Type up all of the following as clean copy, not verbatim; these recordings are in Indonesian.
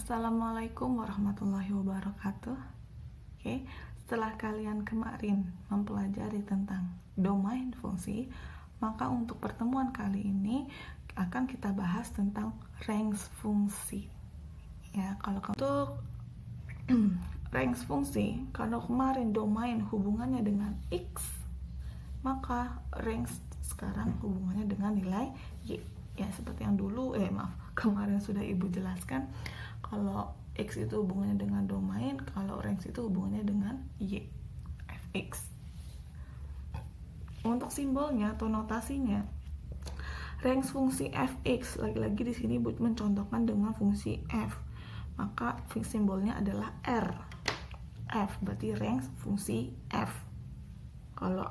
Assalamualaikum warahmatullahi wabarakatuh. Oke, setelah kalian kemarin mempelajari tentang domain fungsi, maka untuk pertemuan kali ini akan kita bahas tentang range fungsi. Ya, kalau untuk range fungsi, kalau kemarin domain hubungannya dengan x, maka range sekarang hubungannya dengan nilai y. Ya, seperti yang dulu kemarin sudah ibu jelaskan, kalau x itu hubungannya dengan domain, kalau range itu hubungannya dengan y, fx. Untuk simbolnya atau notasinya, range fungsi fx, lagi-lagi di sini ibu mencontohkan dengan fungsi f, maka simbolnya adalah r. F berarti range fungsi f. Kalau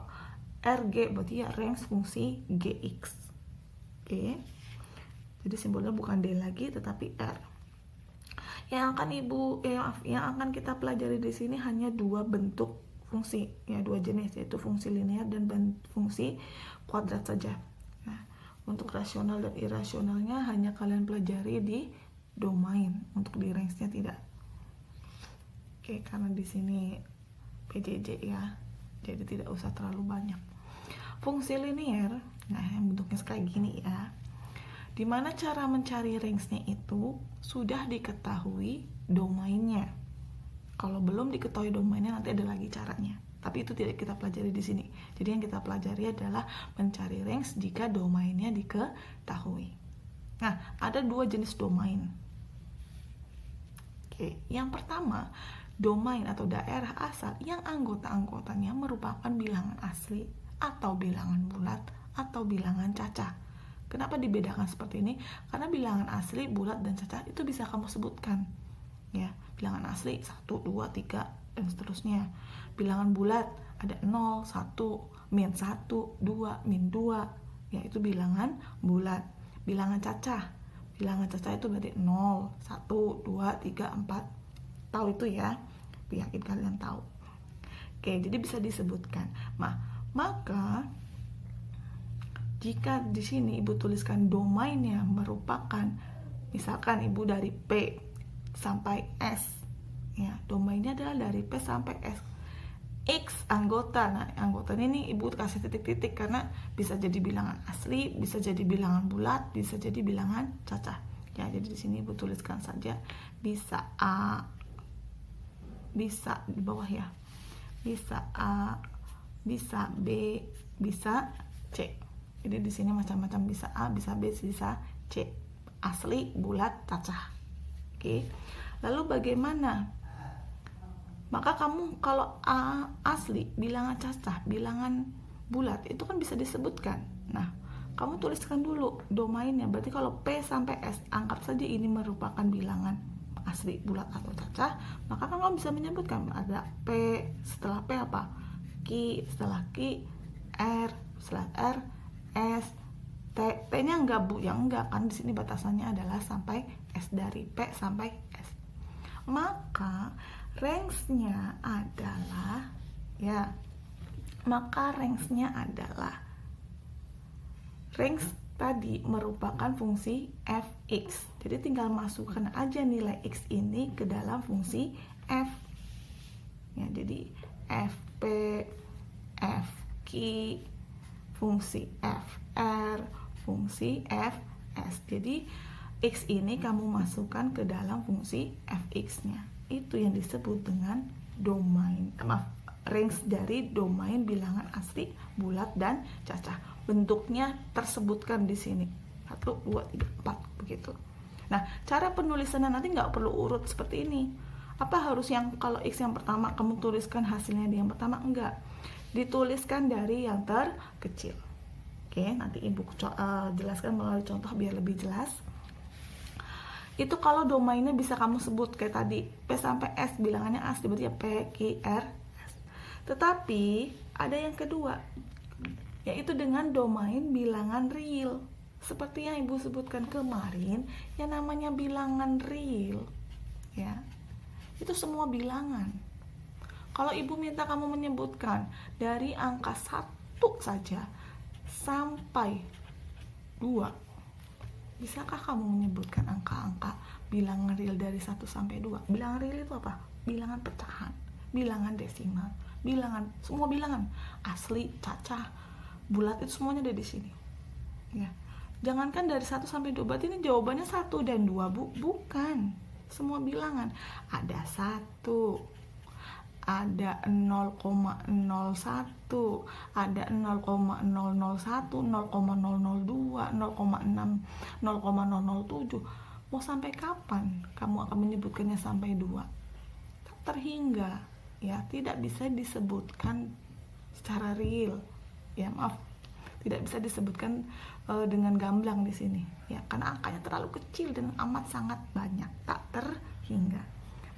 rg berarti ya range fungsi gx. Oke. Jadi simbolnya bukan d lagi tetapi r. Yang akan kita pelajari di sini hanya dua bentuk fungsi, ya, dua jenis, yaitu fungsi linear dan fungsi kuadrat saja. Nah, untuk rasional dan irasionalnya hanya kalian pelajari di domain, untuk di range-nya tidak. Oke, karena di sini PJJ ya, jadi tidak usah terlalu banyak. Fungsi linear, nah yang bentuknya kayak gini ya. Dimana cara mencari range-nya itu sudah diketahui domainnya. Kalau belum diketahui domainnya nanti ada lagi caranya. Tapi itu tidak kita pelajari di sini. Jadi yang kita pelajari adalah mencari range jika domainnya diketahui. Nah, ada dua jenis domain. Oke, yang pertama, domain atau daerah asal yang anggota-anggotanya merupakan bilangan asli atau bilangan bulat atau bilangan cacah. Kenapa dibedakan seperti ini? Karena bilangan asli, bulat, dan cacah itu bisa kamu sebutkan. Ya, bilangan asli 1, 2, 3, dan seterusnya. Bilangan bulat ada 0, 1, min 1, 2, min 2. Ya, itu bilangan bulat. Bilangan cacah itu berarti 0, 1, 2, 3, 4. Tahu itu ya? Yakin kalian tahu. Oke, jadi bisa disebutkan. Maka jika di sini ibu tuliskan domainnya merupakan, misalkan ibu dari P sampai S, ya, domainnya adalah dari P sampai S. X anggota, nah anggotanya ini ibu kasih titik-titik karena bisa jadi bilangan asli, bisa jadi bilangan bulat, bisa jadi bilangan cacah. Ya, jadi di sini ibu tuliskan saja, bisa A, bisa di bawah ya, bisa A, bisa B, bisa C. Jadi di sini macam-macam, bisa A, bisa B, bisa C. Asli, bulat, cacah. Oke. Lalu bagaimana? Maka kamu kalau A asli, bilangan cacah, bilangan bulat, itu kan bisa disebutkan. Nah, kamu tuliskan dulu domainnya. Berarti kalau P sampai S, anggap saja ini merupakan bilangan asli, bulat, atau cacah, maka kan kamu bisa menyebutkan ada P, setelah P apa? Q, setelah Q, R, setelah R, S, T. T-nya enggak Bu, yang enggak, kan di sini batasannya adalah sampai S, dari P sampai S. Maka range-nya adalah range tadi merupakan fungsi fx. Jadi tinggal masukkan aja nilai x ini ke dalam fungsi f. Ya, jadi fp, fq, fungsi fr, fungsi fs. Jadi x ini kamu masukkan ke dalam fungsi fx-nya. Itu yang disebut dengan domain. Range dari domain bilangan asli, bulat, dan cacah. Bentuknya tersebutkan di sini. 1, 2, 3, 4 begitu. Nah, cara penulisannya nanti nggak perlu urut seperti ini. Apa harus yang kalau x yang pertama kamu tuliskan hasilnya di yang pertama? Enggak. Dituliskan dari yang terkecil. Oke, nanti ibu jelaskan melalui contoh biar lebih jelas. Itu kalau domainnya bisa kamu sebut kayak tadi, P sampai S bilangannya asli, berarti ya P, Q, R, S. Tetapi ada yang kedua, yaitu dengan domain bilangan real. Seperti yang ibu sebutkan kemarin, yang namanya bilangan real, ya, itu semua bilangan. Kalau ibu minta kamu menyebutkan dari angka 1 saja sampai 2, Bisakah kamu menyebutkan angka-angka bilangan real dari 1 sampai 2? Bilangan real itu apa? Bilangan pecahan, bilangan desimal, bilangan, semua bilangan asli, cacah, bulat, itu semuanya ada di sini. Ya. Jangankan dari 1 sampai 2, berarti ini jawabannya 1 dan 2, Bu. Bukan. Semua bilangan. Ada 1, ada 0,01, ada 0,001, 0,002, 0,6, 0,007. Mau sampai kapan kamu akan menyebutkannya sampai 2? Tak terhingga, ya, tidak bisa disebutkan secara real. Ya, maaf, tidak bisa disebutkan dengan gamblang di sini, ya, karena angkanya terlalu kecil dan amat sangat banyak, tak terhingga.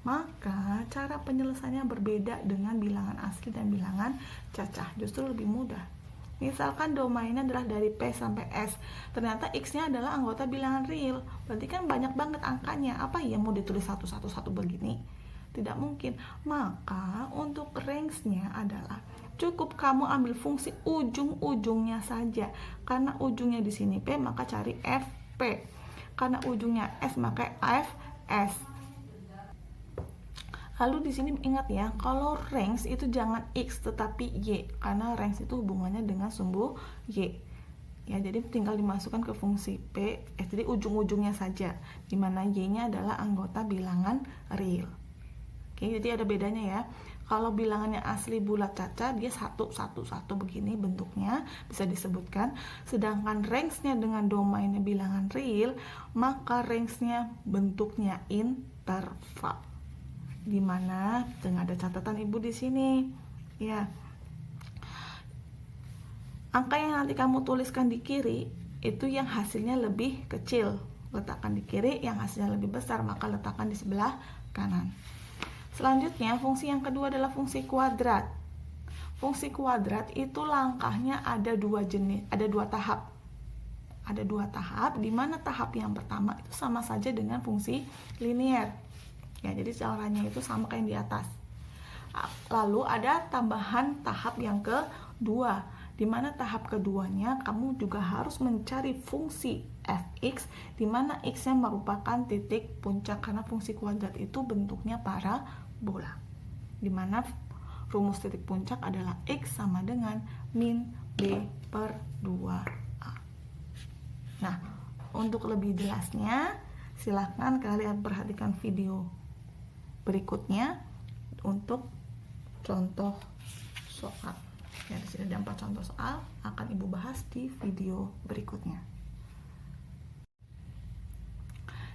Maka cara penyelesaiannya berbeda dengan bilangan asli dan bilangan cacah, justru lebih mudah. Misalkan domainnya adalah dari P sampai S, ternyata X-nya adalah anggota bilangan real, berarti kan banyak banget angkanya. Apa ya mau ditulis satu-satu begini? Tidak mungkin. Maka untuk range-nya adalah cukup kamu ambil fungsi ujung-ujungnya saja. Karena ujungnya di sini P, maka cari FP. Karena ujungnya S, maka FS. Lalu di sini ingat ya, kalau range itu jangan X tetapi Y, karena range itu hubungannya dengan sumbu Y. Ya, jadi tinggal dimasukkan ke fungsi P, jadi ujung-ujungnya saja, dimana Y-nya adalah anggota bilangan real. Oke, jadi ada bedanya ya. Kalau bilangannya asli bulat cacah, dia 1, 1, 1 begini bentuknya, bisa disebutkan. Sedangkan range-nya dengan domainnya bilangan real, maka range-nya bentuknya interval. Dimana dengan ada catatan ibu di sini, ya. Angka yang nanti kamu tuliskan di kiri itu yang hasilnya lebih kecil, letakkan di kiri. Yang hasilnya lebih besar, maka letakkan di sebelah kanan. Selanjutnya, fungsi yang kedua adalah fungsi kuadrat. Fungsi kuadrat itu langkahnya ada 2 jenis, ada 2 tahap. Ada 2 tahap, di mana tahap yang pertama itu sama saja dengan fungsi linear. Ya, jadi caranya itu sama kayak yang di atas. Lalu ada tambahan tahap yang kedua, di mana tahap keduanya kamu juga harus mencari fungsi fx, di mana x-nya merupakan titik puncak, karena fungsi kuadrat itu bentuknya parabola, di mana rumus titik puncak adalah x sama dengan min b per 2a. Nah, untuk lebih jelasnya silahkan kalian perhatikan video berikutnya untuk contoh soal. Ya, di sini ada 4 contoh soal, akan ibu bahas di video berikutnya.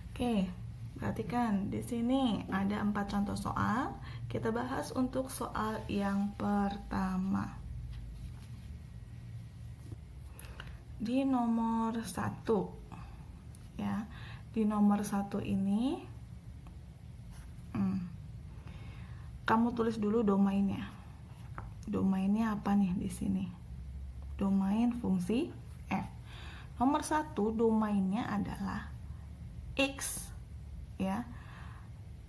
Oke, perhatikan di sini ada 4 contoh soal. Kita bahas untuk soal yang pertama. Di nomor 1, ya, di nomor 1 ini kamu tulis dulu domainnya. Domainnya apa nih di sini? Domain fungsi f. Nomor 1, domainnya adalah x, ya,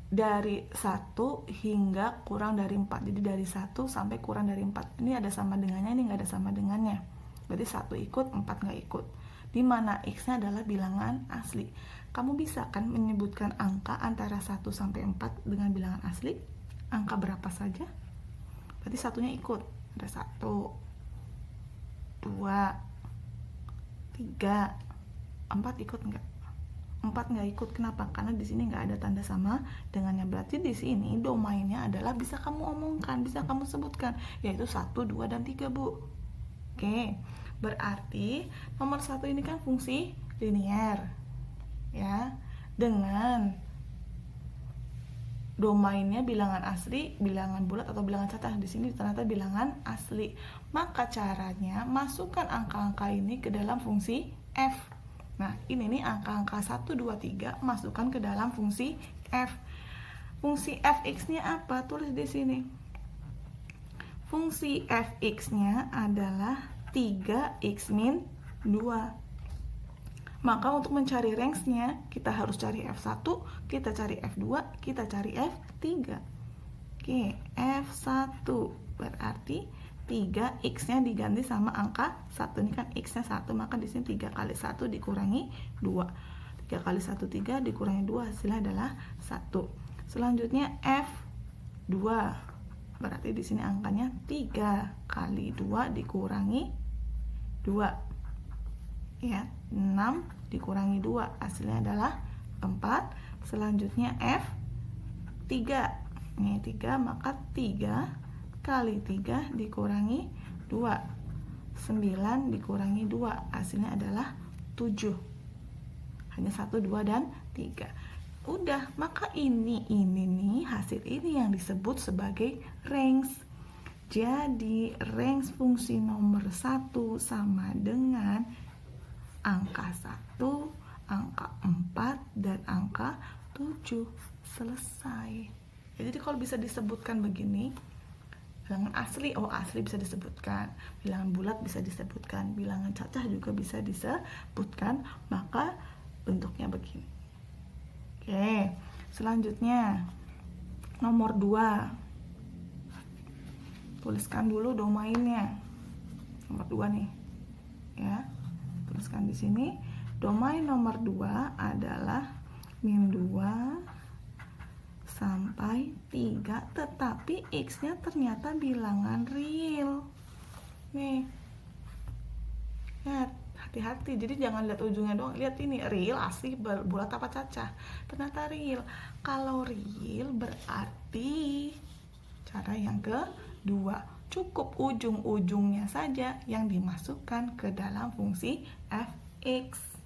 dari 1 hingga kurang dari 4. Jadi dari 1 sampai kurang dari 4. Ini ada sama dengannya, ini nggak ada sama dengannya. Berarti 1 ikut, 4 nggak ikut. Di mana x-nya adalah bilangan asli. Kamu bisa kan menyebutkan angka antara 1 sampai 4 dengan bilangan asli? Angka berapa saja? Berarti satunya ikut. Ada 1, 2, 3, 4 ikut nggak? 4 nggak ikut. Kenapa? Karena di sini nggak ada tanda sama dengannya. Berarti di sini domainnya adalah bisa kamu omongkan, bisa kamu sebutkan, yaitu 1, 2, dan 3, Bu. Oke, berarti nomor 1 ini kan fungsi linear, ya, dengan domainnya bilangan asli, bilangan bulat atau bilangan cacah. Di sini ternyata bilangan asli. Maka caranya masukkan angka-angka ini ke dalam fungsi f. Nah, ini nih angka-angka 1, 2, 3 masukkan ke dalam fungsi f. Fungsi fx-nya apa? Tulis di sini. Fungsi fx-nya adalah 3x min 2. Maka untuk mencari range-nya, kita harus cari F1, kita cari F2, kita cari F3. Oke, F1 berarti 3, X-nya diganti sama angka 1. Ini kan X-nya 1, maka di sini 3 kali 1 dikurangi 2. 3 kali 1, 3 dikurangi 2, hasilnya adalah 1. Selanjutnya F2. Berarti di sini angkanya 3 kali 2 dikurangi 2. Ya, 6 dikurangi 2, hasilnya adalah 4. Selanjutnya F3. Ini 3, maka 3 kali 3 dikurangi 2. 9 dikurangi 2, hasilnya adalah 7. Hanya 1, 2, dan 3. Udah, maka ini nih hasil ini yang disebut sebagai range. Jadi range fungsi nomor 1 sama dengan angka 1, angka 4, dan angka 7. Selesai. Jadi kalau bisa disebutkan begini, bilangan asli, asli bisa disebutkan, bilangan bulat bisa disebutkan, bilangan cacah juga bisa disebutkan, maka bentuknya begini. Oke, selanjutnya nomor 2. Tuliskan dulu domainnya. Nomor 2 nih. Ya. Tuliskan di sini. Domain nomor 2 adalah min 2 sampai 3, tetapi X-nya ternyata bilangan real. Nih. Lihat, hati-hati. Jadi jangan lihat ujungnya doang. Lihat ini, real, asli, bulat apa cacah. Ternyata real. Kalau real berarti cara yang kedua. Cukup ujung-ujungnya saja yang dimasukkan ke dalam fungsi f(x).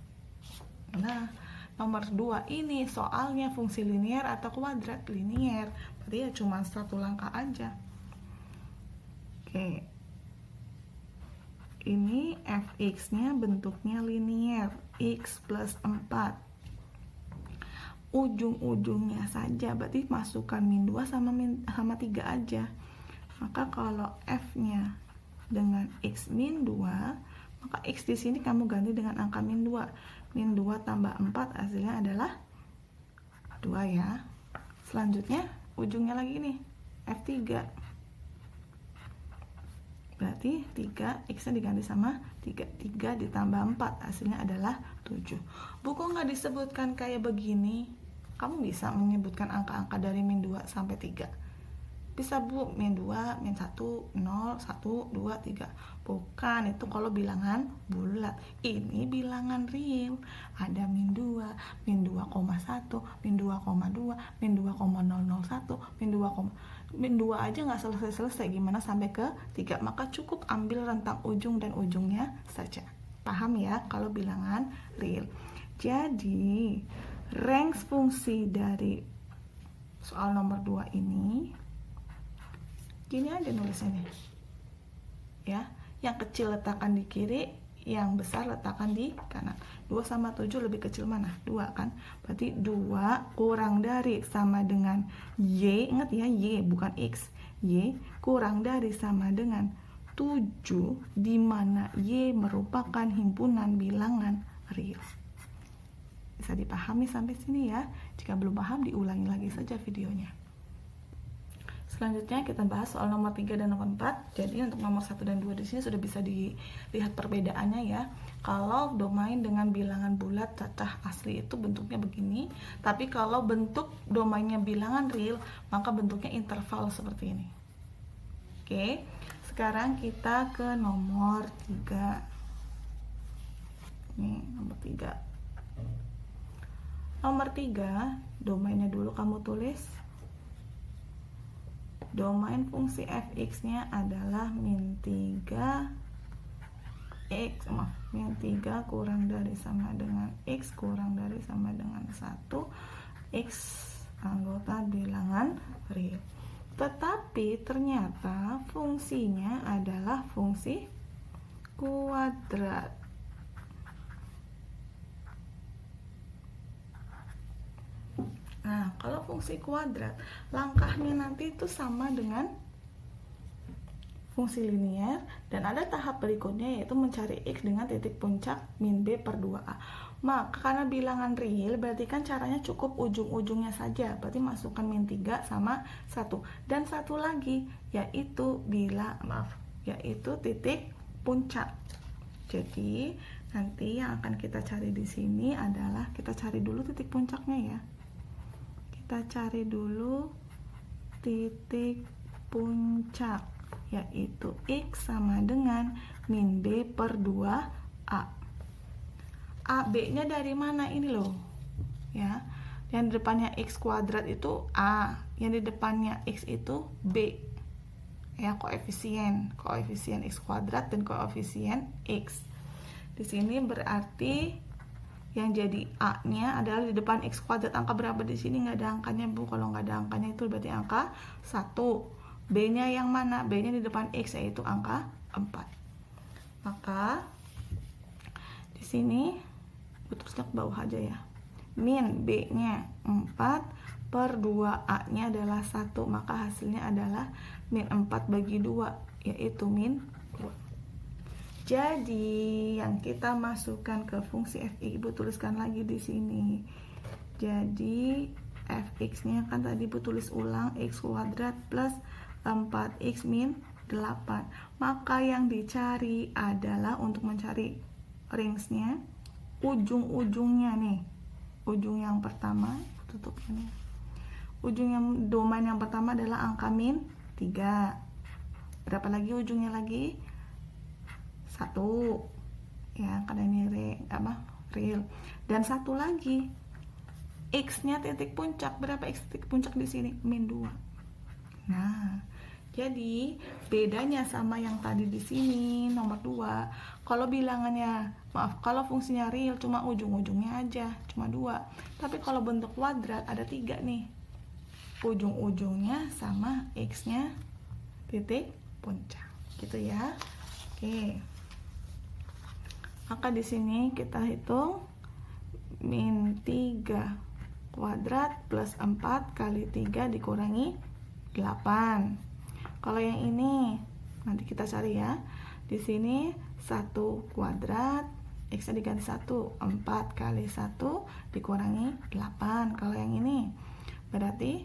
Nah, nomor 2 ini soalnya fungsi linier atau kuadrat. Linier, berarti ya cuma satu langkah aja. Oke, ini fx nya bentuknya linier, x plus 4. Ujung-ujungnya saja, berarti masukkan min 2 sama 3 aja. Maka kalau f nya dengan x min 2, maka x di sini kamu ganti dengan angka min 2. Min 2 tambah 4 hasilnya adalah 2 ya. Selanjutnya ujungnya lagi nih, F3. Berarti 3, X nya diganti sama 3. 3 ditambah 4 hasilnya adalah 7. Buku nggak disebutkan kayak begini. Kamu bisa menyebutkan angka-angka dari min 2 sampai 3. Bisa bu, min 2, min 1, 0, 1, 2, 3. Bukan, itu kalau bilangan bulat. Ini bilangan real. Ada min 2, min 2,1, min 2,2, min 2,001, min 2 aja nggak selesai-selesai, gimana sampai ke 3. Maka cukup ambil rentang ujung dan ujungnya saja. Paham ya kalau bilangan real. Jadi range fungsi dari soal nomor 2 ini gini aja nulisnya nih. Ya, yang kecil letakkan di kiri, yang besar letakkan di kanan. 2 sama 7 lebih kecil mana? 2 kan? Berarti 2 kurang dari sama dengan Y. Ingat ya, Y bukan X. Y kurang dari sama dengan 7, di mana Y merupakan himpunan bilangan real. Bisa dipahami sampai sini ya. Jika belum paham, diulangi lagi saja videonya. Selanjutnya kita bahas soal nomor 3 dan nomor 4. Jadi untuk nomor 1 dan 2 di sini sudah bisa dilihat perbedaannya ya. Kalau domain dengan bilangan bulat cacah asli itu bentuknya begini. Tapi kalau bentuk domainnya bilangan real, maka bentuknya interval seperti ini. Oke, sekarang kita ke nomor 3. Nih, nomor 3. Nomor 3, domainnya dulu kamu tulis. Domain fungsi fx nya adalah min 3 kurang dari sama dengan x kurang dari sama dengan 1, x anggota bilangan real. Tetapi ternyata fungsinya adalah fungsi kuadrat. Nah, kalau fungsi kuadrat, langkahnya nanti itu sama dengan fungsi linier, dan ada tahap berikutnya yaitu mencari x dengan titik puncak min b per 2a. Maka karena bilangan real, berarti kan caranya cukup ujung-ujungnya saja. Berarti masukkan min 3 sama 1. Dan satu lagi, yaitu yaitu titik puncak. Jadi nanti yang akan kita cari di sini adalah, kita cari dulu titik puncaknya ya. Kita cari dulu titik puncak, yaitu X sama dengan min B per 2A. A, B-nya dari mana ini loh? Ya, yang di depannya X kuadrat itu A, yang di depannya X itu B. Ya, koefisien X kuadrat dan koefisien X. Di sini berarti yang jadi A-nya adalah di depan X kuadrat. Angka berapa di sini? Nggak ada angkanya, Bu. Kalau nggak ada angkanya itu berarti angka 1. B-nya yang mana? B-nya di depan X, yaitu angka 4. Maka di sini terusnya ke bawah aja ya. Min B-nya 4 per 2A-nya adalah 1. Maka hasilnya adalah min 4 bagi 2, yaitu min 2. Jadi yang kita masukkan ke fungsi f(x), Ibu tuliskan lagi di sini. Jadi fx-nya kan tadi Ibu tulis ulang, x kuadrat plus 4x min 8. Maka yang dicari adalah, untuk mencari range-nya, ujung-ujungnya nih. Ujung yang pertama, tutup ini. Ujung yang domain yang pertama adalah angka min 3. Berapa lagi ujungnya lagi? 1. Ya, karena ini real. Dan satu lagi, X-nya titik puncak. Berapa X titik puncak di sini? Min 2. Nah, jadi bedanya sama yang tadi di sini nomor 2. Kalau kalau fungsinya real cuma ujung-ujungnya aja, cuma 2. Tapi kalau bentuk kuadrat ada 3 nih. Ujung-ujungnya sama X-nya titik puncak. Gitu ya. Oke. Maka di sini kita hitung min 3 kuadrat plus 4 kali 3 dikurangi 8. Kalau yang ini nanti kita cari ya. Di sini 1 kuadrat, X-nya diganti 1, 4 kali 1 dikurangi 8. Kalau yang ini berarti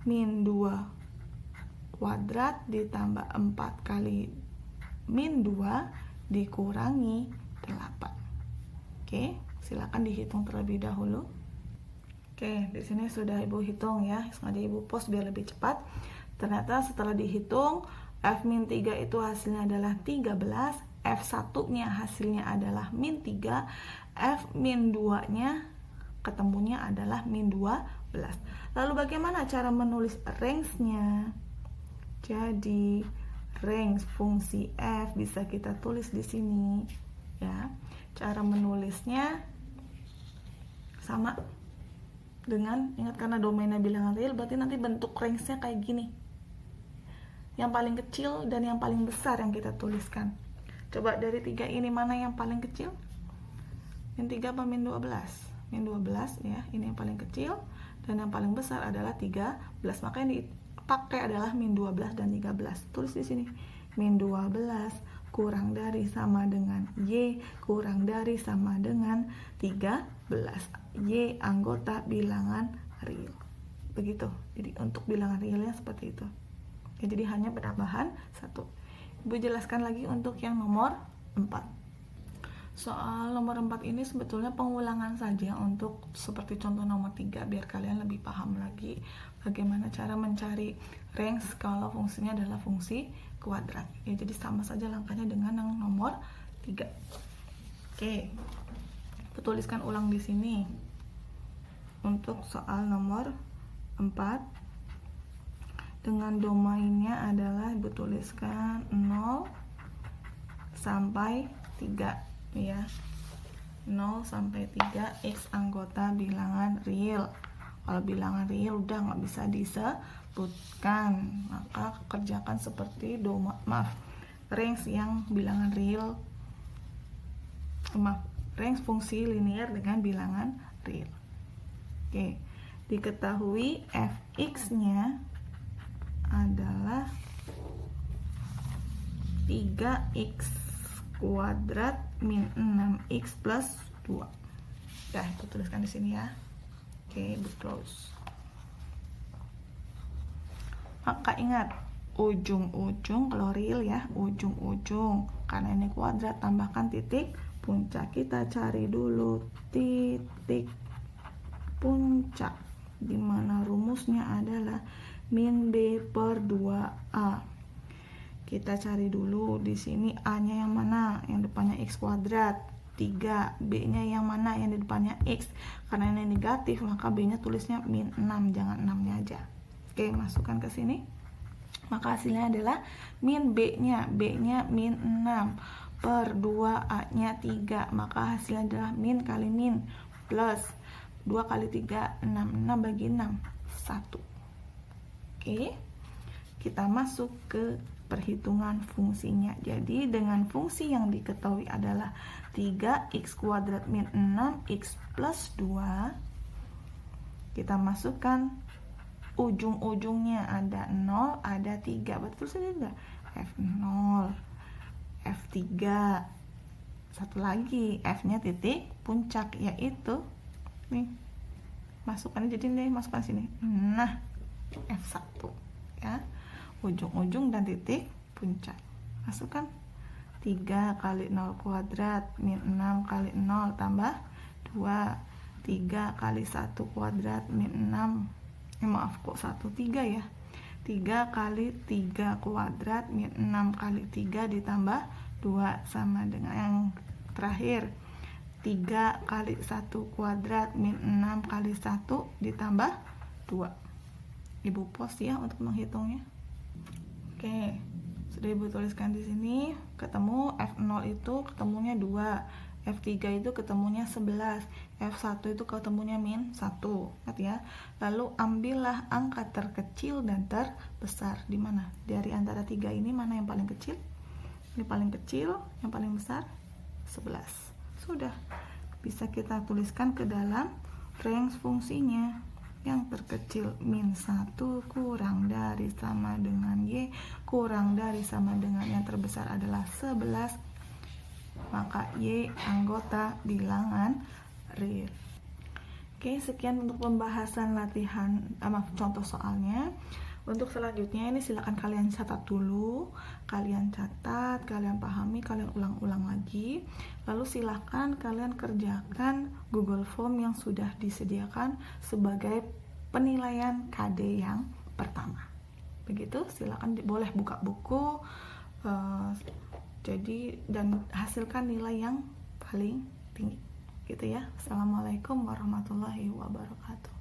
min 2 kuadrat ditambah 4 kali min 2 dikurangi 8. Oke, silakan dihitung terlebih dahulu. Oke, di sini sudah Ibu hitung ya. Sengaja Ibu post biar lebih cepat. Ternyata setelah dihitung, F-3 itu hasilnya adalah 13, F1-nya hasilnya adalah min 3, F-2-nya ketemunya adalah min 12. Lalu bagaimana cara menulis range-nya? Jadi, range fungsi F bisa kita tulis di sini ya. Cara menulisnya sama dengan, ingat karena domainnya bilangan real, berarti nanti bentuk range-nya kayak gini. Yang paling kecil dan yang paling besar yang kita tuliskan. Coba dari 3 ini mana yang paling kecil? Min 3 apa min 12? Min 12 ya, ini yang paling kecil. Dan yang paling besar adalah 13. Maka yang dipakai adalah min 12 dan 13. Tulis di sini. Min 12 kurang dari sama dengan Y kurang dari sama dengan 13. Y anggota bilangan real. Begitu. Jadi untuk bilangan realnya seperti itu. Ya, jadi hanya penambahan 1. Ibu jelaskan lagi untuk yang nomor 4. Soal nomor 4 ini sebetulnya pengulangan saja untuk seperti contoh nomor 3 biar kalian lebih paham lagi bagaimana cara mencari range kalau fungsinya adalah fungsi kuadrat. Ya, jadi sama saja langkahnya dengan yang nomor 3. Oke. Tuliskan ulang di sini. Untuk soal nomor 4 dengan domainnya adalah Ibu tuliskan 0 sampai 3 ya. 0 sampai 3 X anggota bilangan real. Kalau bilangan real udah nggak bisa disebutkan, maka kerjakan seperti range yang bilangan real, range fungsi linear dengan bilangan real. Oke, diketahui fx-nya adalah 3x kuadrat min 6x plus 2. Dah, itu tuliskan di sini ya. Oke, Ibu close. Maka ingat, ujung-ujung, kalau real ya, ujung-ujung. Karena ini kuadrat, tambahkan titik puncak. Kita cari dulu titik puncak, dimana rumusnya adalah min B per 2A. Kita cari dulu di sini A-nya yang mana, yang depannya X kuadrat 3, B-nya yang mana, yang di depannya X. Karena ini negatif, maka B-nya tulisnya min 6, jangan 6-nya aja. Oke, masukkan ke sini. Maka hasilnya adalah min B-nya min 6 per 2A-nya 3. Maka hasilnya adalah min kali min plus 2 kali 3, 6. 6 bagi 6, 1. Oke, kita masuk ke perhitungan fungsinya. Jadi dengan fungsi yang diketahui adalah 3x kuadrat min 6x plus 2, kita masukkan ujung-ujungnya, ada 0, ada 3. Betul saja enggak? F0, F3, satu lagi F-nya titik puncak, yaitu nih, masukkan jadi nih, masukkan sini. Nah, F1 ya, ujung-ujung dan titik puncak. Masukkan 3 kali 0 kuadrat min 6 kali 0 tambah 2, 3 kali 1 kuadrat min 6, maaf kok 1, 3 ya, 3 kali 3 kuadrat min 6 kali 3 ditambah 2 sama dengan yang terakhir 3 kali 1 kuadrat min 6 kali 1 ditambah 2. Ibu pos ya untuk menghitungnya. Oke, sudah Ibu tuliskan di sini. Ketemu F0 itu ketemunya 2, F3 itu ketemunya 11, F1 itu ketemunya min 1. Ingat ya. Lalu ambillah angka terkecil dan terbesar. Di mana? Dari antara 3 ini mana yang paling kecil? Ini paling kecil, yang paling besar 11. Sudah bisa kita tuliskan ke dalam range fungsinya. Yang terkecil min 1 kurang dari sama dengan Y kurang dari sama dengan yang terbesar adalah 11, maka Y anggota bilangan real. Oke, sekian untuk pembahasan latihan contoh soalnya. Untuk selanjutnya ini silakan kalian catat dulu, kalian catat, kalian pahami, kalian ulang-ulang lagi. Lalu silakan kalian kerjakan Google Form yang sudah disediakan sebagai penilaian KD yang pertama. Begitu, silakan boleh buka buku, jadi dan hasilkan nilai yang paling tinggi. Gitu ya. Assalamualaikum warahmatullahi wabarakatuh.